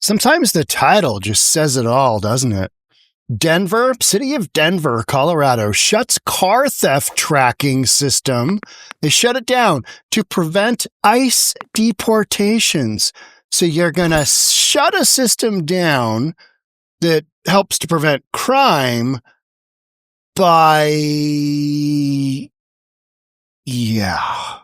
Sometimes the title just says it all, doesn't it? City of Denver, Colorado, shuts car theft tracking system. They shut it down to prevent ICE deportations. So you're going to shut a system down that helps to prevent crime by... Yeah.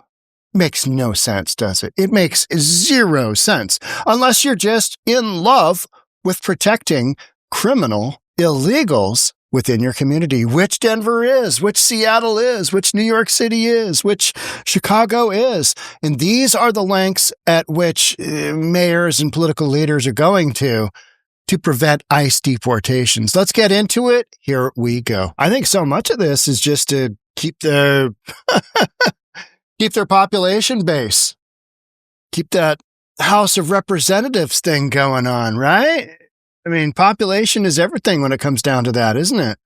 Makes no sense, does it? It makes zero sense. Unless you're just in love with protecting criminal illegals within your community, which Denver is, which Seattle is, which New York City is, which Chicago is. And these are the lengths at which mayors and political leaders are going to prevent ICE deportations. Let's get into it. Here we go. I think so much of this is just to keep their keep their population base, keep that House of Representatives thing going on, right? I mean, population is everything when it comes down to that, isn't it?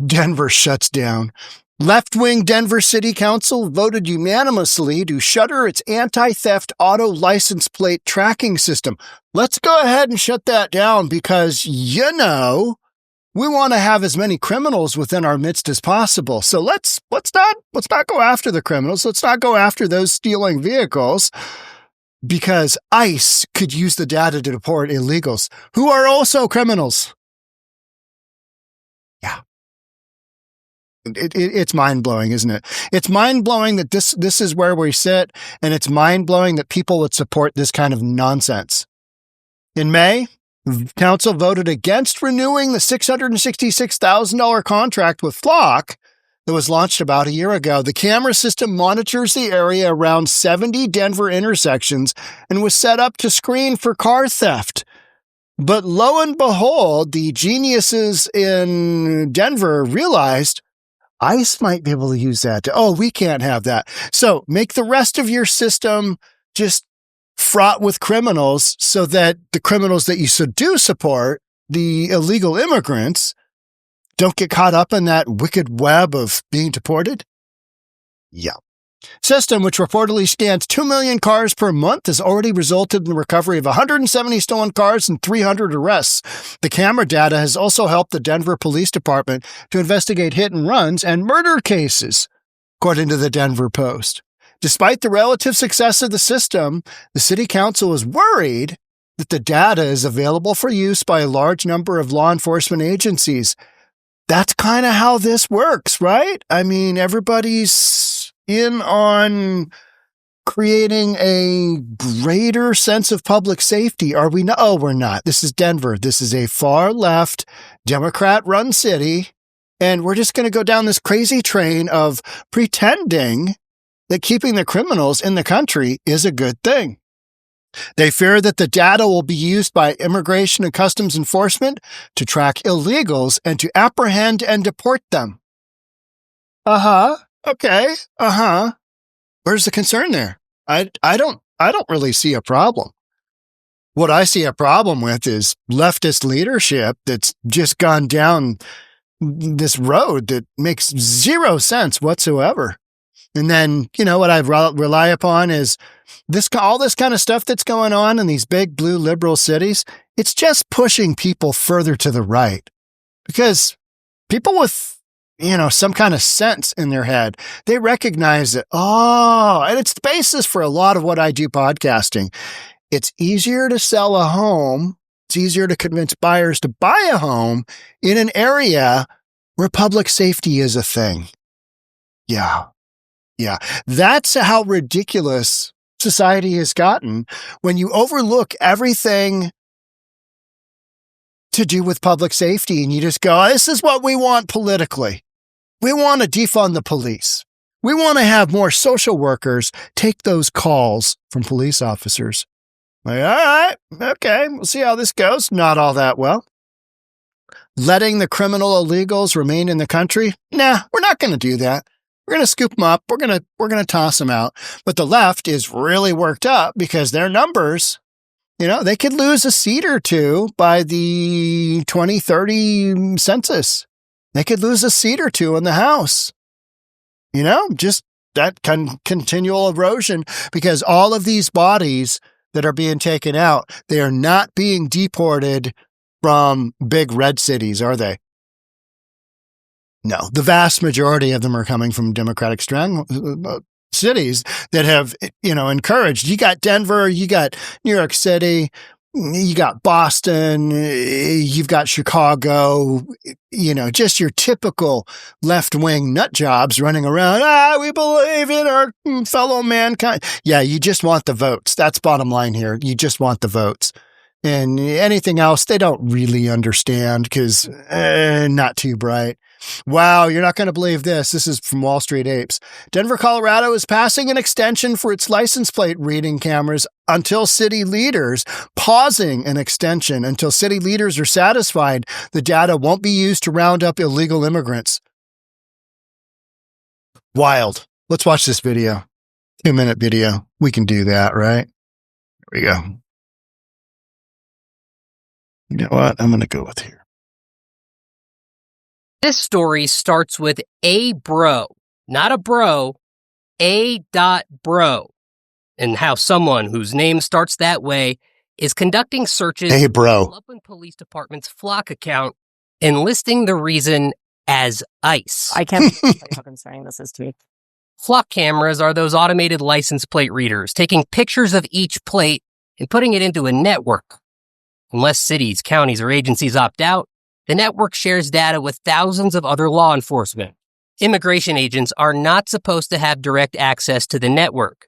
Denver shuts down. Left-wing Denver City Council voted unanimously to shutter its anti-theft auto license plate tracking system. Let's go ahead and shut that down because, we want to have as many criminals within our midst as possible. So let's not go after the criminals. Let's not go after those stealing vehicles, because ICE could use the data to deport illegals who are also criminals. Yeah. It's mind-blowing, isn't it? It's mind-blowing that this is where we sit, and it's mind-blowing that people would support this kind of nonsense. In May, Council voted against renewing the $666,000 contract with Flock that was launched about a year ago. The camera system monitors the area around 70 Denver intersections and was set up to screen for car theft. But lo and behold, the geniuses in Denver realized ICE might be able to use that. We can't have that. So make the rest of your system just fraught with criminals so that the criminals that you do support, the illegal immigrants, don't get caught up in that wicked web of being deported? Yeah. System, which reportedly scans 2 million cars per month, has already resulted in the recovery of 170 stolen cars and 300 arrests. The camera data has also helped the Denver Police Department to investigate hit and runs and murder cases, according to the Denver Post. Despite the relative success of the system, the city council is worried that the data is available for use by a large number of law enforcement agencies. That's kind of how this works, right? I mean, everybody's in on creating a greater sense of public safety. Are we? No, we're not. This is Denver. This is a far left Democrat-run city, and we're just going to go down this crazy train of pretending that keeping the criminals in the country is a good thing. They fear that the data will be used by Immigration and Customs Enforcement to track illegals and to apprehend and deport them. Okay. Where's the concern there? I don't really see a problem. What I see a problem with is leftist leadership that's just gone down this road that makes zero sense whatsoever. And then, what I rely upon is all this kind of stuff that's going on in these big blue liberal cities. It's just pushing people further to the right, because people with, some kind of sense in their head, they recognize that, and it's the basis for a lot of what I do podcasting. It's easier to sell a home. It's easier to convince buyers to buy a home in an area where public safety is a thing. Yeah. That's how ridiculous society has gotten when you overlook everything to do with public safety and you just go, this is what we want politically. We want to defund the police. We want to have more social workers take those calls from police officers. Like, all right, okay, we'll see how this goes. Not all that well. Letting the criminal illegals remain in the country? Nah, we're not going to do that. We're going to scoop them up. We're going to toss them out. But the left is really worked up because their numbers, they could lose a seat or two by the 2030 census. They could lose a seat or two in the House. Just that continual erosion, because all of these bodies that are being taken out. They are not being deported from big red cities, are they? No, the vast majority of them are coming from Democratic cities that have, encouraged. You got Denver, you got New York City, you got Boston, you've got Chicago, just your typical left-wing nut jobs running around. We believe in our fellow mankind. Yeah, you just want the votes. That's bottom line here. You just want the votes. And anything else, they don't really understand because not too bright. Wow, you're not going to believe this. This is from Wall Street Apes. Denver, Colorado is passing an extension for its license plate reading cameras until city leaders, pausing an extension until city leaders are satisfied the data won't be used to round up illegal immigrants. Wild. Let's watch this video. 2-minute video. We can do that, right? Here we go. You know what? I'm going to go with here. This story starts with a bro, not a bro, a.bro, and how someone whose name starts that way is conducting searches hey, bro. on the Loveland Police Department's Flock account and listing the reason as ICE. I can't believe how concerning this is to me. Flock cameras are those automated license plate readers, taking pictures of each plate and putting it into a network. Unless cities, counties, or agencies opt out, the network shares data with thousands of other law enforcement. Immigration agents are not supposed to have direct access to the network,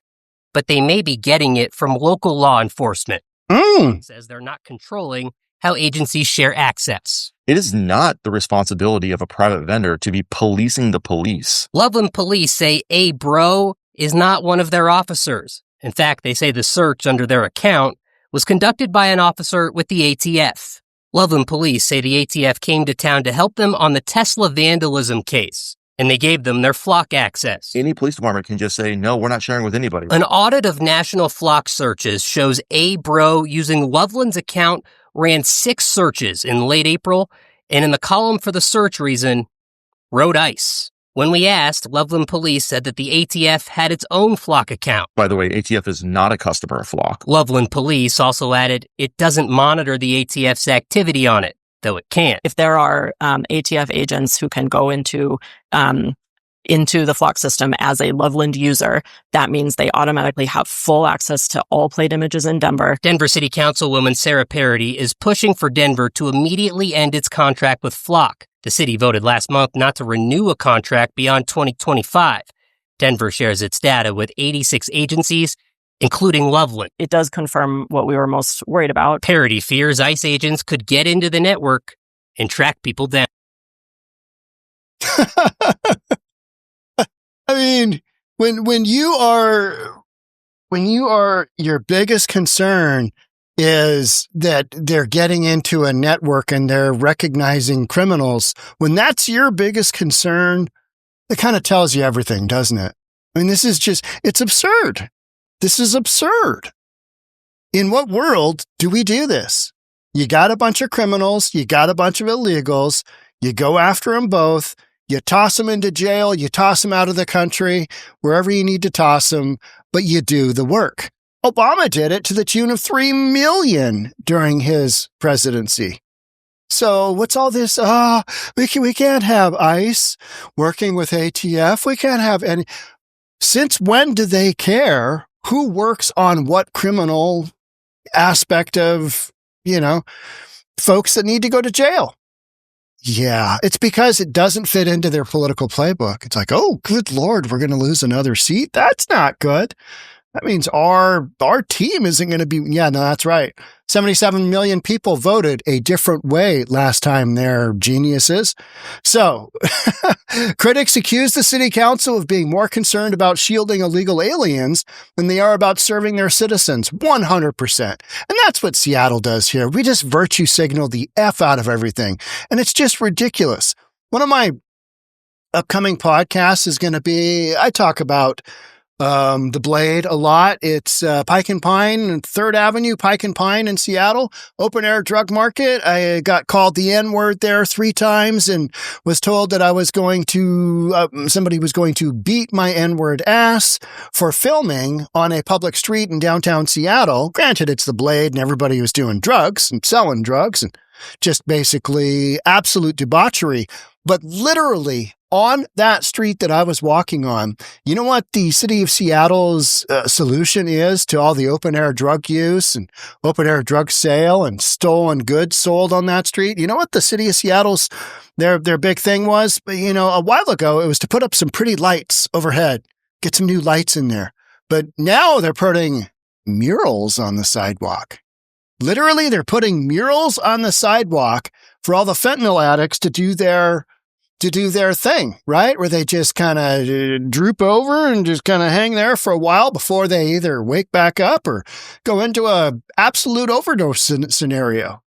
but they may be getting it from local law enforcement. It says they're not controlling how agencies share access. It is not the responsibility of a private vendor to be policing the police. Loveland police say a bro is not one of their officers. In fact, they say the search under their account was conducted by an officer with the ATF. Loveland police say the ATF came to town to help them on the Tesla vandalism case, and they gave them their Flock access. Any police department can just say, no, we're not sharing with anybody. An audit of national Flock searches shows a bro using Loveland's account ran 6 searches in late April, and in the column for the search reason, wrote ICE. When we asked, Loveland police said that the ATF had its own Flock account. By the way, ATF is not a customer of Flock. Loveland police also added it doesn't monitor the ATF's activity on it, though it can. If there are ATF agents who can go into the Flock system as a Loveland user, that means they automatically have full access to all plate images in Denver. Denver City Councilwoman Sarah Parody is pushing for Denver to immediately end its contract with Flock. The city voted last month not to renew a contract beyond 2025. Denver shares its data with 86 agencies, including Loveland. It does confirm what we were most worried about. Parody fears ICE agents could get into the network and track people down. I mean, when you are your biggest concern is that they're getting into a network and they're recognizing criminals, when that's your biggest concern, it kind of tells you everything, doesn't it? I mean, it's absurd. This is absurd. In what world do we do this? You got a bunch of criminals, you got a bunch of illegals, you go after them both, you toss them into jail, you toss them out of the country, wherever you need to toss them, but you do the work. Obama did it to the tune of 3 million during his presidency. So what's all this? We can't have ICE working with ATF. We can't have any. Since when do they care who works on what criminal aspect of, folks that need to go to jail? Yeah, it's because it doesn't fit into their political playbook. It's like, oh, good Lord, we're going to lose another seat. That's not good. That means our team isn't going to be, yeah, no, that's right. 77 million people voted a different way last time. They're geniuses. So critics accuse the city council of being more concerned about shielding illegal aliens than they are about serving their citizens. 100%. And that's what Seattle does here. We just virtue signal the F out of everything. And it's just ridiculous. One of my upcoming podcasts is going to be, I talk about The Blade a lot. It's Pike and Pine, 3rd Avenue, Pike and Pine in Seattle. Open air drug market. I got called the N-word there 3 times and was told that I was going to, somebody was going to beat my N-word ass for filming on a public street in downtown Seattle. Granted, it's the Blade and everybody was doing drugs and selling drugs and just basically absolute debauchery. But literally on that street that I was walking on, you know what the city of Seattle's solution is to all the open air drug use and open air drug sale and stolen goods sold on that street? You know what the city of Seattle's, their big thing was? You know, a while ago, it was to put up some pretty lights overhead, get some new lights in there. But now they're putting murals on the sidewalk. Literally, they're putting murals on the sidewalk for all the fentanyl addicts to do their thing, right? Where they just kind of droop over and just kind of hang there for a while before they either wake back up or go into a absolute overdose scenario.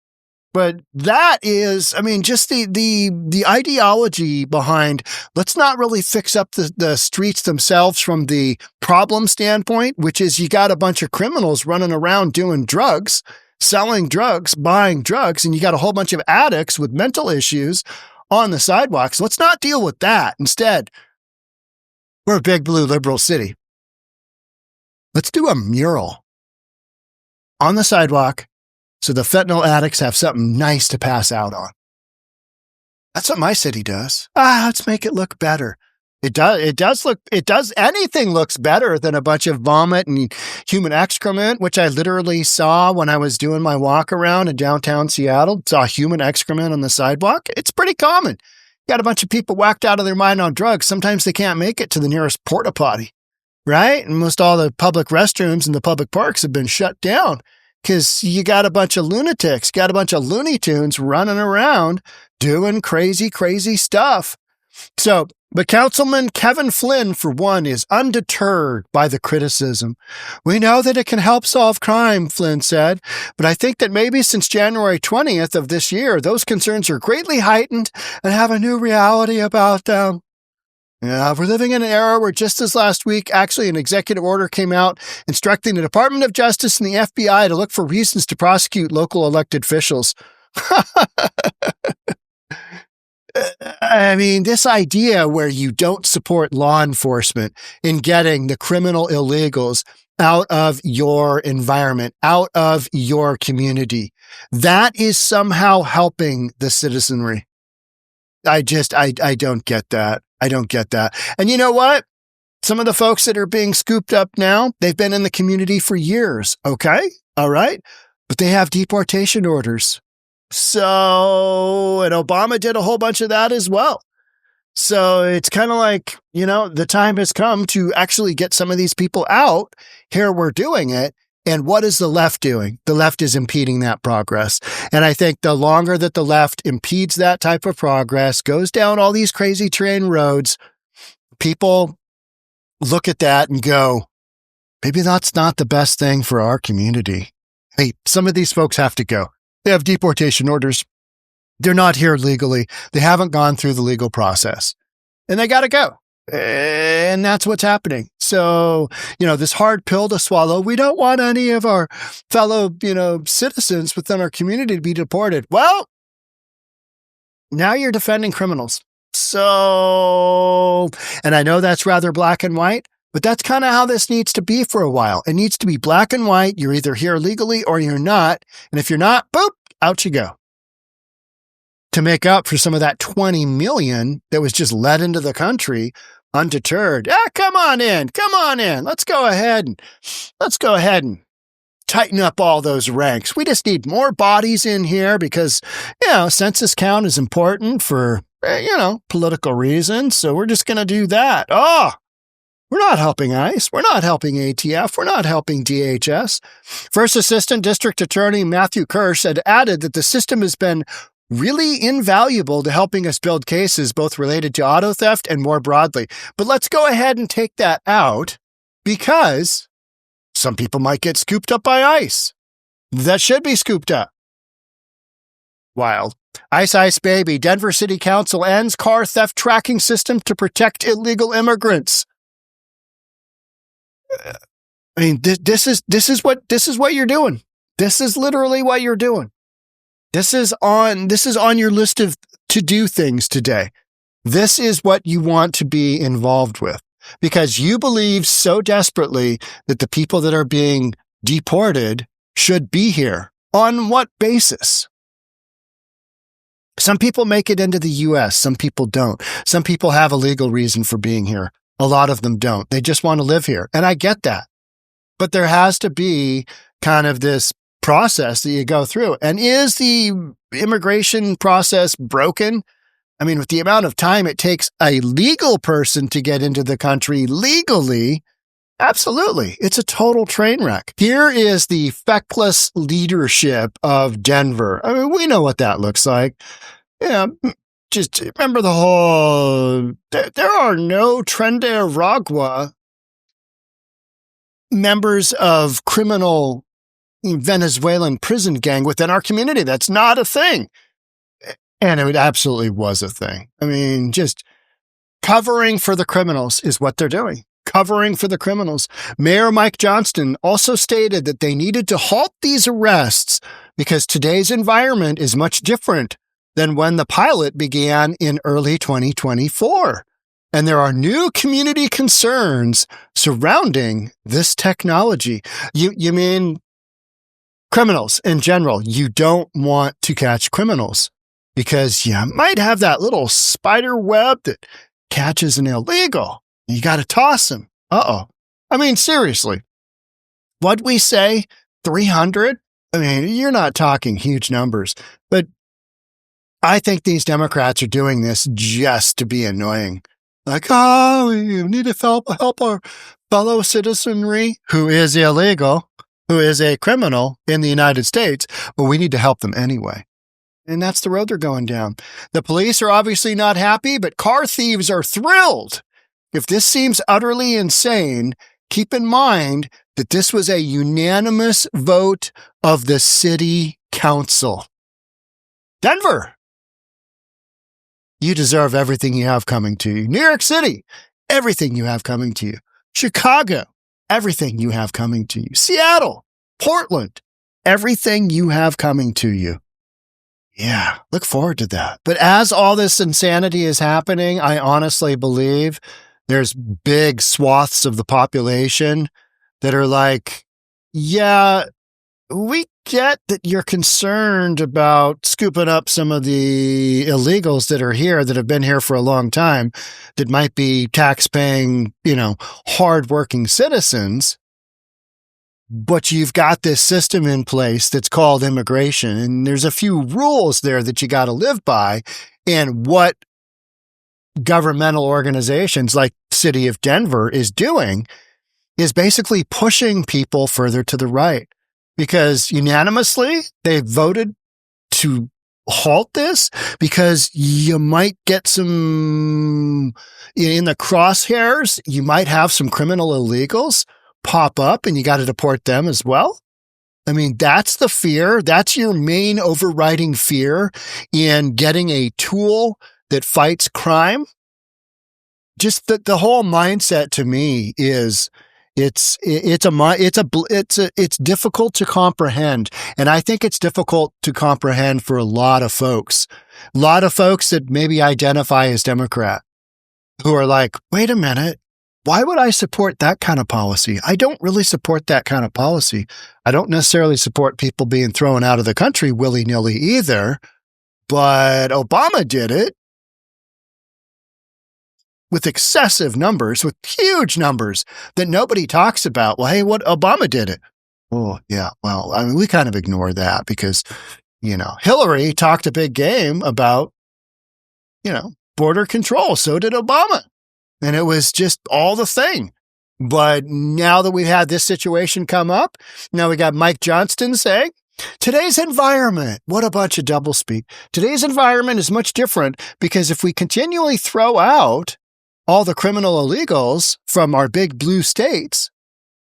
But that is, I mean, just the ideology behind, let's not really fix up the streets themselves from the problem standpoint, which is you got a bunch of criminals running around doing drugs, selling drugs, buying drugs, and you got a whole bunch of addicts with mental issues on the sidewalks. Let's not deal with that. Instead, we're a big blue liberal city. Let's do a mural on the sidewalk so the fentanyl addicts have something nice to pass out on. That's what my city does. Let's make it look better. Anything looks better than a bunch of vomit and human excrement, which I literally saw when I was doing my walk around in downtown Seattle. Saw human excrement on the sidewalk. It's pretty common. Got a bunch of people whacked out of their mind on drugs. Sometimes they can't make it to the nearest porta potty, right? And most all the public restrooms and the public parks have been shut down because you got a bunch of lunatics, got a bunch of Looney Tunes running around doing crazy, crazy stuff. But Councilman Kevin Flynn, for one, is undeterred by the criticism. We know that it can help solve crime, Flynn said, but I think that maybe since January 20th of this year, those concerns are greatly heightened and have a new reality about them. Yeah, we're living in an era where just as last week, actually an executive order came out instructing the Department of Justice and the FBI to look for reasons to prosecute local elected officials. I mean, this idea where you don't support law enforcement in getting the criminal illegals out of your environment, out of your community, that is somehow helping the citizenry. I don't get that. I don't get that. And you know what? Some of the folks that are being scooped up now, they've been in the community for years. Okay. All right. But they have deportation orders. So, and Obama did a whole bunch of that as well. So it's kind of like, you know, the time has come to actually get some of these people out. Here we're doing it. And what is the left doing? The left is impeding that progress. And I think the longer that the left impedes that type of progress, goes down all these crazy train roads, people look at that and go, maybe that's not the best thing for our community. Hey, some of these folks have to go. They have deportation orders. They're not here legally. They haven't gone through the legal process. And they got to go. And that's what's happening. So, you know, this hard pill to swallow, we don't want any of our fellow, citizens within our community to be deported. Well, now you're defending criminals. So, and I know that's rather black and white, but that's kind of how this needs to be for a while. It needs to be black and white. You're either here legally or you're not. And if you're not, boop, out you go. To make up for some of that 20 million that was just let into the country undeterred. Come on in. Let's go ahead and tighten up all those ranks. We just need more bodies in here because, census count is important for, political reasons. So we're just going to do that. We're not helping ICE. We're not helping ATF. We're not helping DHS. First Assistant District Attorney Matthew Kirsch had added that the system has been really invaluable to helping us build cases both related to auto theft and more broadly. But let's go ahead and take that out because some people might get scooped up by ICE. That should be scooped up. Wild. Ice baby. Denver City Council ends car theft tracking system to protect illegal immigrants. I mean, this is what you're doing. This is literally what you're doing. This is on your list of to-do things today. This is what you want to be involved with because you believe so desperately that the people that are being deported should be here. On what basis? Some people make it into the U.S. Some people don't. Some people have a legal reason for being here. A lot of them don't. They just want to live here. And I get that. But there has to be kind of this process that you go through. And is the immigration process broken? I mean, with the amount of time it takes a legal person to get into the country legally, absolutely. It's a total train wreck. Here is the feckless leadership of Denver. I mean, we know what that looks like. Yeah, just remember the whole, there are no Trinidad members of criminal Venezuelan prison gang within our community. That's not a thing. And it absolutely was a thing. I mean, just covering for the criminals is what they're doing. Covering for the criminals. Mayor Mike Johnston also stated that they needed to halt these arrests because today's environment is much different than when the pilot began in early 2024. And there are new community concerns surrounding this technology. You mean criminals in general? You don't want to catch criminals because you might have that little spider web that catches an illegal. You got to toss him. Uh-oh. I mean, seriously, what'd we say? 300? I mean, you're not talking huge numbers, but I think these Democrats are doing this just to be annoying. Like, oh, we need to help our fellow citizenry who is illegal, who is a criminal in the United States, but we need to help them anyway. And that's the road they're going down. The police are obviously not happy, but car thieves are thrilled. If this seems utterly insane, keep in mind that this was a unanimous vote of the city council. Denver, you deserve everything you have coming to you. New York City, everything you have coming to you. Chicago, everything you have coming to you. Seattle, Portland, everything you have coming to you. Yeah, look forward to that. But as all this insanity is happening, I honestly believe there's big swaths of the population that are like, yeah, we get that you're concerned about scooping up some of the illegals that are here, that have been here for a long time, that might be tax-paying, hardworking citizens. But you've got this system in place that's called immigration, and there's a few rules there that you got to live by. And what governmental organizations like the City of Denver is doing is basically pushing people further to the right, because unanimously they voted to halt this because you might get some in the crosshairs. You might have some criminal illegals pop up and you got to deport them as well. I mean, that's the fear. That's your main overriding fear in getting a tool that fights crime. Just the whole mindset to me is it's difficult to comprehend. And I think it's difficult to comprehend for a lot of folks that maybe identify as Democrat, who are like, wait a minute. Why would I support that kind of policy? I don't really support that kind of policy. I don't necessarily support people being thrown out of the country willy-nilly either, but Obama did it with excessive numbers, with huge numbers that nobody talks about. Well, hey, what Obama did it? Oh, yeah. Well, I mean, we kind of ignore that because, Hillary talked a big game about, border control. So did Obama. And it was just all the thing. But now that we've had this situation come up, now we got Mike Johnston saying, today's environment, what a bunch of doublespeak. Today's environment is much different because if we continually throw out all the criminal illegals from our big blue states,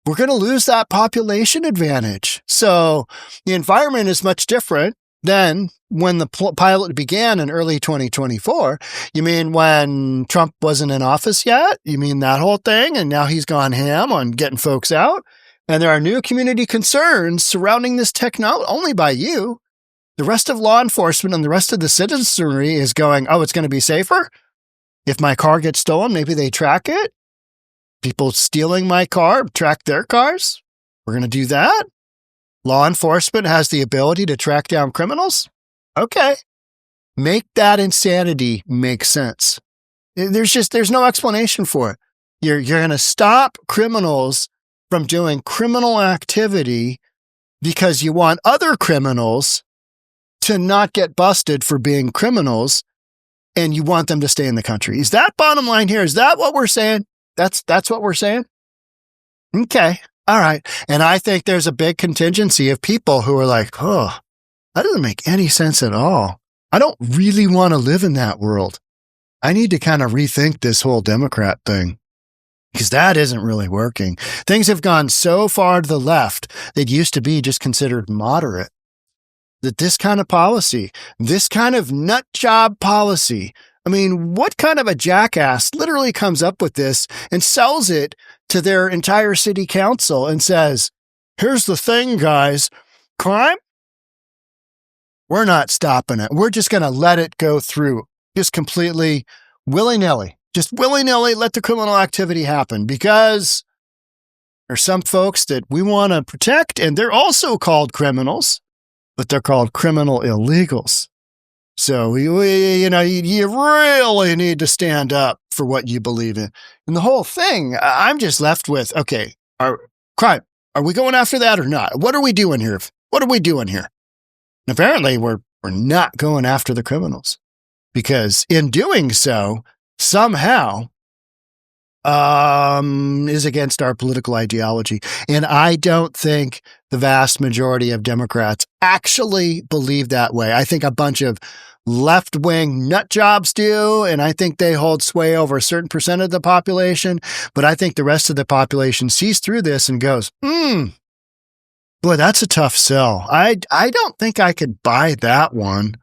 we're going to lose that population advantage. So the environment is much different. Then, when the pilot began in early 2024, you mean when Trump wasn't in office yet? You mean that whole thing? And now he's gone ham on getting folks out? And there are new community concerns surrounding this technology only by you. The rest of law enforcement and the rest of the citizenry is going, oh, it's going to be safer? If my car gets stolen, maybe they track it? People stealing my car track their cars? We're going to do that? Law enforcement has the ability to track down criminals? Okay. Make that insanity make sense. There's no explanation for it. You're going to stop criminals from doing criminal activity because you want other criminals to not get busted for being criminals, and you want them to stay in the country. Is that bottom line here? Is that what we're saying? That's what we're saying? Okay. All right. And I think there's a big contingency of people who are like, oh, that doesn't make any sense at all. I don't really want to live in that world. I need to kind of rethink this whole Democrat thing because that isn't really working. Things have gone so far to the left that used to be just considered moderate. That this kind of policy, this kind of nut job policy, I mean, what kind of a jackass literally comes up with this and sells it to their entire city council and says, here's the thing, guys, crime, we're not stopping it. We're just going to let it go through just completely willy-nilly. Just willy-nilly let the criminal activity happen because there's some folks that we want to protect and they're also called criminals, but they're called criminal illegals. So, you really need to stand up for what you believe in. And the whole thing, I'm just left with, okay, crime, are we going after that or not? What are we doing here? What are we doing here? And apparently, we're not going after the criminals because in doing so, somehow, is against our political ideology. And I don't think the vast majority of Democrats actually believe that way. I think a bunch of left-wing nut jobs do, and I think they hold sway over a certain percent of the population, but I think the rest of the population sees through this and goes, boy, that's a tough sell. I don't think I could buy that one.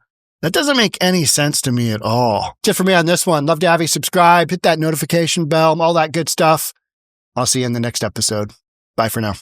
That doesn't make any sense to me at all. That's it for me on this one. Love to have you subscribe, hit that notification bell, all that good stuff. I'll see you in the next episode. Bye for now.